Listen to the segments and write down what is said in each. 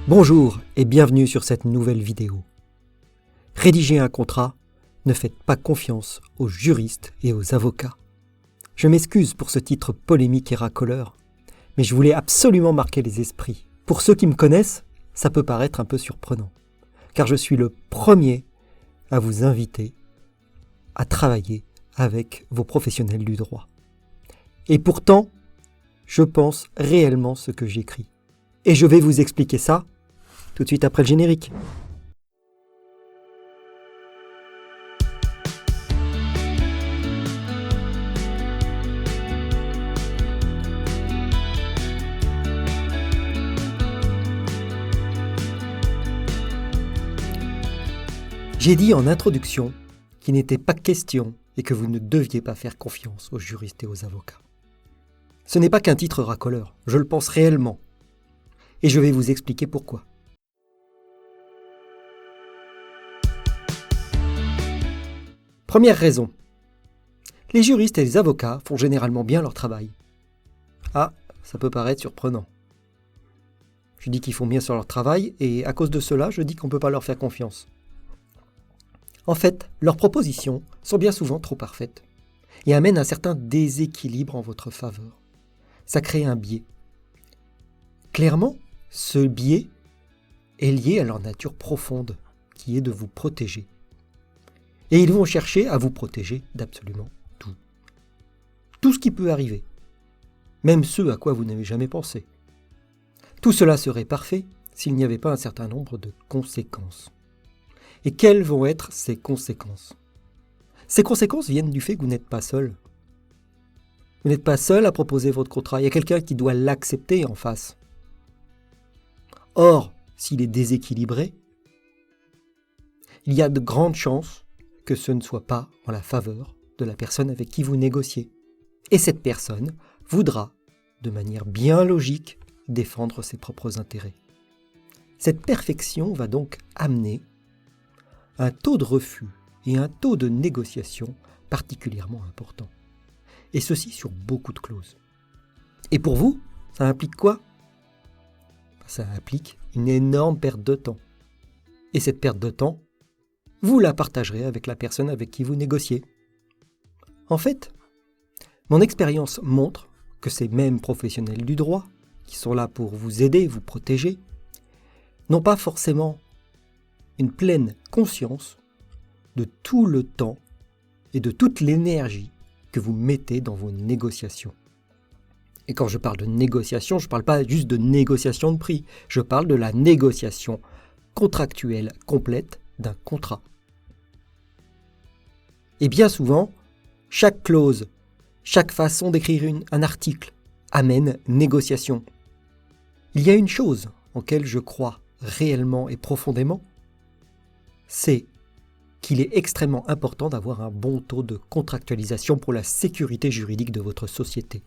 Bonjour et bienvenue sur cette nouvelle vidéo. Rédiger un contrat, ne faites pas confiance aux juristes et aux avocats. Je m'excuse pour ce titre polémique et racoleur, mais je voulais absolument marquer les esprits. Pour ceux qui me connaissent, ça peut paraître un peu surprenant, car je suis le premier à vous inviter à travailler avec vos professionnels du droit. Et pourtant, je pense réellement ce que j'écris. Et je vais vous expliquer ça tout de suite après le générique. J'ai dit en introduction qu'il n'était pas question et que vous ne deviez pas faire confiance aux juristes et aux avocats. Ce n'est pas qu'un titre racoleur, je le pense réellement. Et je vais vous expliquer pourquoi. Première raison. Les juristes et les avocats font généralement bien leur travail. Ah, ça peut paraître surprenant. Je dis qu'ils font bien sur leur travail et à cause de cela, je dis qu'on ne peut pas leur faire confiance. En fait, leurs propositions sont bien souvent trop parfaites et amènent un certain déséquilibre en votre faveur. Ça crée un biais. Clairement, ce biais est lié à leur nature profonde, qui est de vous protéger. Et ils vont chercher à vous protéger d'absolument tout. Tout ce qui peut arriver, même ce à quoi vous n'avez jamais pensé. Tout cela serait parfait s'il n'y avait pas un certain nombre de conséquences. Et quelles vont être ces conséquences ? Ces conséquences viennent du fait que vous n'êtes pas seul. Vous n'êtes pas seul à proposer votre contrat, il y a quelqu'un qui doit l'accepter en face. Or, s'il est déséquilibré, il y a de grandes chances que ce ne soit pas en la faveur de la personne avec qui vous négociez. Et cette personne voudra, de manière bien logique, défendre ses propres intérêts. Cette perfection va donc amener un taux de refus et un taux de négociation particulièrement important. Et ceci sur beaucoup de clauses. Et pour vous, ça implique quoi ? Ça implique une énorme perte de temps. Et cette perte de temps, vous la partagerez avec la personne avec qui vous négociez. En fait, mon expérience montre que ces mêmes professionnels du droit, qui sont là pour vous aider, vous protéger, n'ont pas forcément une pleine conscience de tout le temps et de toute l'énergie que vous mettez dans vos négociations. Et quand je parle de négociation, je ne parle pas juste de négociation de prix, je parle de la négociation contractuelle complète d'un contrat. Et bien souvent, chaque clause, chaque façon d'écrire un article amène négociation. Il y a une chose en laquelle je crois réellement et profondément, c'est qu'il est extrêmement important d'avoir un bon taux de contractualisation pour la sécurité juridique de votre société.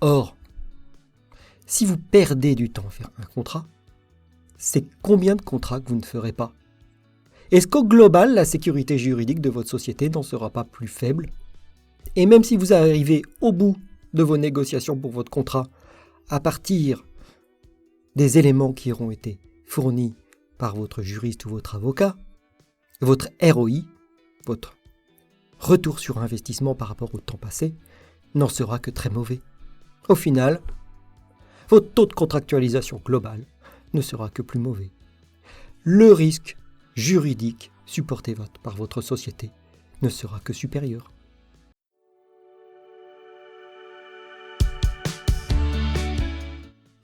Or, si vous perdez du temps à faire un contrat, c'est combien de contrats que vous ne ferez pas ? Est-ce qu'au global, la sécurité juridique de votre société n'en sera pas plus faible ? Et même si vous arrivez au bout de vos négociations pour votre contrat, à partir des éléments qui auront été fournis par votre juriste ou votre avocat, votre ROI, votre retour sur investissement par rapport au temps passé, n'en sera que très mauvais. Au final, votre taux de contractualisation global ne sera que plus mauvais. Le risque juridique supporté par votre société ne sera que supérieur.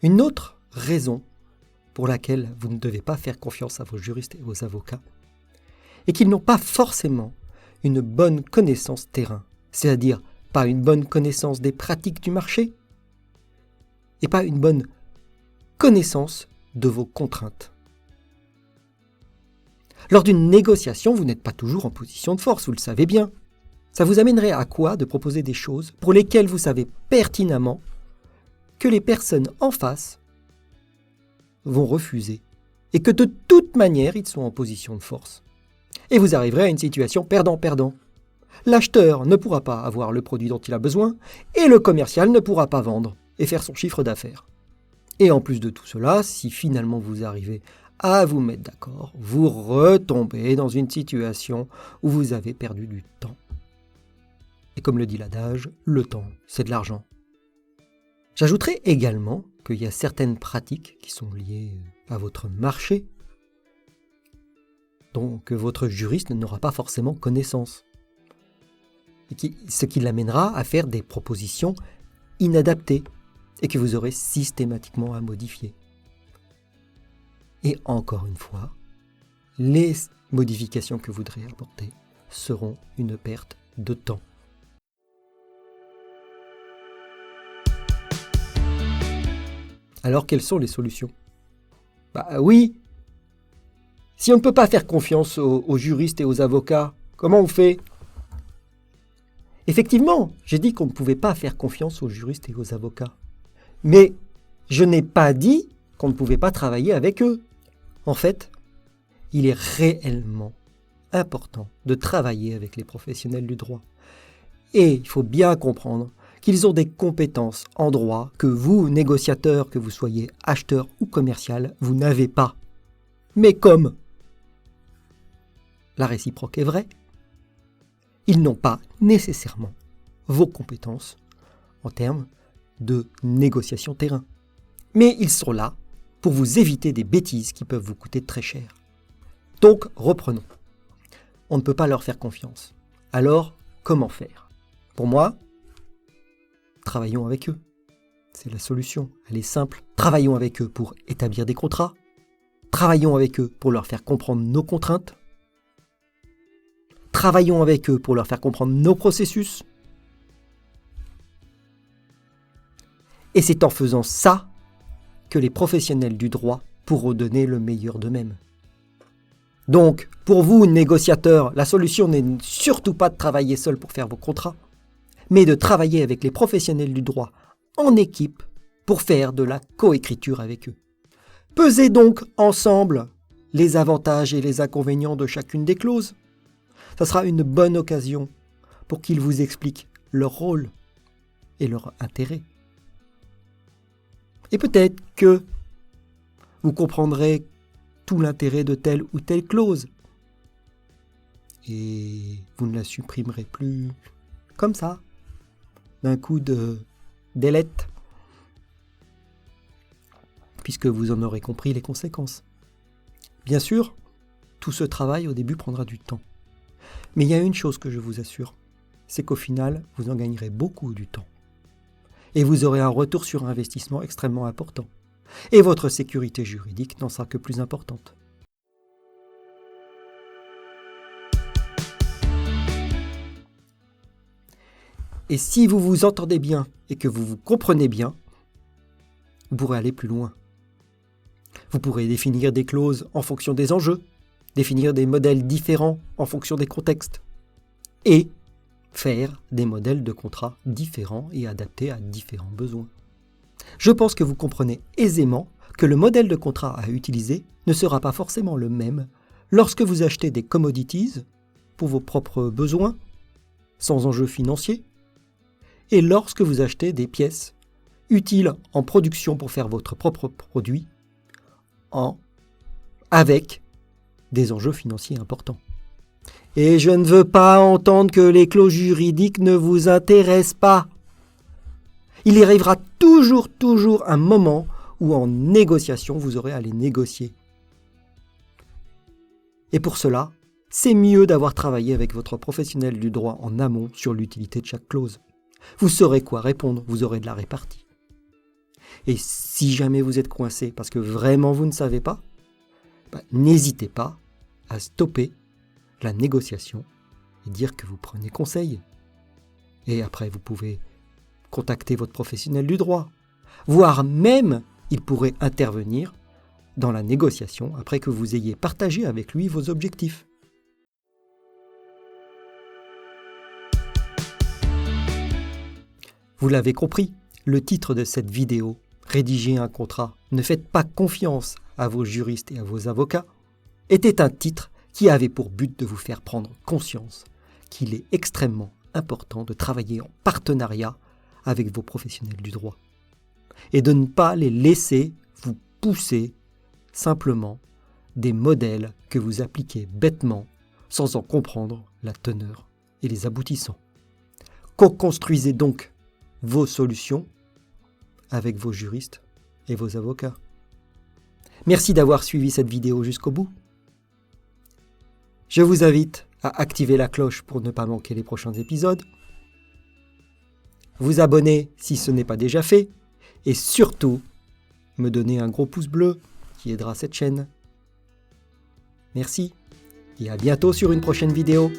Une autre raison pour laquelle vous ne devez pas faire confiance à vos juristes et vos avocats est qu'ils n'ont pas forcément une bonne connaissance terrain, c'est-à-dire pas une bonne connaissance des pratiques du marché et pas une bonne connaissance de vos contraintes. Lors d'une négociation, vous n'êtes pas toujours en position de force, vous le savez bien. Ça vous amènerait à quoi de proposer des choses pour lesquelles vous savez pertinemment que les personnes en face vont refuser et que de toute manière, ils sont en position de force. Et vous arriverez à une situation perdant-perdant. L'acheteur ne pourra pas avoir le produit dont il a besoin et le commercial ne pourra pas vendre et faire son chiffre d'affaires. Et en plus de tout cela, si finalement vous arrivez à vous mettre d'accord, vous retombez dans une situation où vous avez perdu du temps. Et comme le dit l'adage, le temps, c'est de l'argent. J'ajouterai également qu'il y a certaines pratiques qui sont liées à votre marché, dont votre juriste n'aura pas forcément connaissance. Ce qui l'amènera à faire des propositions inadaptées et que vous aurez systématiquement à modifier. Et encore une fois, les modifications que vous voudrez apporter seront une perte de temps. Alors, quelles sont les solutions ? Oui, si on ne peut pas faire confiance aux juristes et aux avocats, comment on fait ? Effectivement, j'ai dit qu'on ne pouvait pas faire confiance aux juristes et aux avocats. Mais je n'ai pas dit qu'on ne pouvait pas travailler avec eux. En fait, il est réellement important de travailler avec les professionnels du droit. Et il faut bien comprendre qu'ils ont des compétences en droit que vous, négociateur, que vous soyez acheteur ou commercial, vous n'avez pas. Mais comme la réciproque est vraie, ils n'ont pas nécessairement vos compétences en termes de négociation terrain. Mais ils sont là pour vous éviter des bêtises qui peuvent vous coûter très cher. Donc, reprenons. On ne peut pas leur faire confiance. Alors, comment faire ? Pour moi, travaillons avec eux. C'est la solution. Elle est simple. Travaillons avec eux pour établir des contrats. Travaillons avec eux pour leur faire comprendre nos contraintes. Travaillons avec eux pour leur faire comprendre nos processus. Et c'est en faisant ça que les professionnels du droit pourront donner le meilleur d'eux-mêmes. Donc, pour vous, négociateurs, la solution n'est surtout pas de travailler seul pour faire vos contrats, mais de travailler avec les professionnels du droit en équipe pour faire de la coécriture avec eux. Pesez donc ensemble les avantages et les inconvénients de chacune des clauses. Ça sera une bonne occasion pour qu'ils vous expliquent leur rôle et leur intérêt. Et peut-être que vous comprendrez tout l'intérêt de telle ou telle clause. Et vous ne la supprimerez plus comme ça, d'un coup de delete, puisque vous en aurez compris les conséquences. Bien sûr, tout ce travail au début prendra du temps. Mais il y a une chose que je vous assure, c'est qu'au final, vous en gagnerez beaucoup du temps. Et vous aurez un retour sur investissement extrêmement important. Et votre sécurité juridique n'en sera que plus importante. Et si vous vous entendez bien et que vous vous comprenez bien, vous pourrez aller plus loin. Vous pourrez définir des clauses en fonction des enjeux, définir des modèles différents en fonction des contextes, et faire des modèles de contrats différents et adaptés à différents besoins. Je pense que vous comprenez aisément que le modèle de contrat à utiliser ne sera pas forcément le même lorsque vous achetez des commodities pour vos propres besoins, sans enjeu financier, et lorsque vous achetez des pièces utiles en production pour faire votre propre produit, avec des enjeux financiers importants. Et je ne veux pas entendre que les clauses juridiques ne vous intéressent pas. Il y arrivera toujours un moment où en négociation, vous aurez à les négocier. Et pour cela, c'est mieux d'avoir travaillé avec votre professionnel du droit en amont sur l'utilité de chaque clause. Vous saurez quoi répondre, vous aurez de la répartie. Et si jamais vous êtes coincé parce que vraiment vous ne savez pas, n'hésitez pas à stopper la négociation et dire que vous prenez conseil. Et après, vous pouvez contacter votre professionnel du droit, voire même il pourrait intervenir dans la négociation après que vous ayez partagé avec lui vos objectifs. Vous l'avez compris, le titre de cette vidéo, Rédiger un contrat, ne faites pas confiance à vos juristes et à vos avocats, était un titre qui avait pour but de vous faire prendre conscience qu'il est extrêmement important de travailler en partenariat avec vos professionnels du droit. et de ne pas les laisser vous pousser simplement des modèles que vous appliquez bêtement sans en comprendre la teneur et les aboutissants. Co-construisez donc vos solutions avec vos juristes et vos avocats. Merci d'avoir suivi cette vidéo jusqu'au bout. Je vous invite à activer la cloche pour ne pas manquer les prochains épisodes, vous abonner si ce n'est pas déjà fait, et surtout, me donner un gros pouce bleu qui aidera cette chaîne. Merci, et à bientôt sur une prochaine vidéo.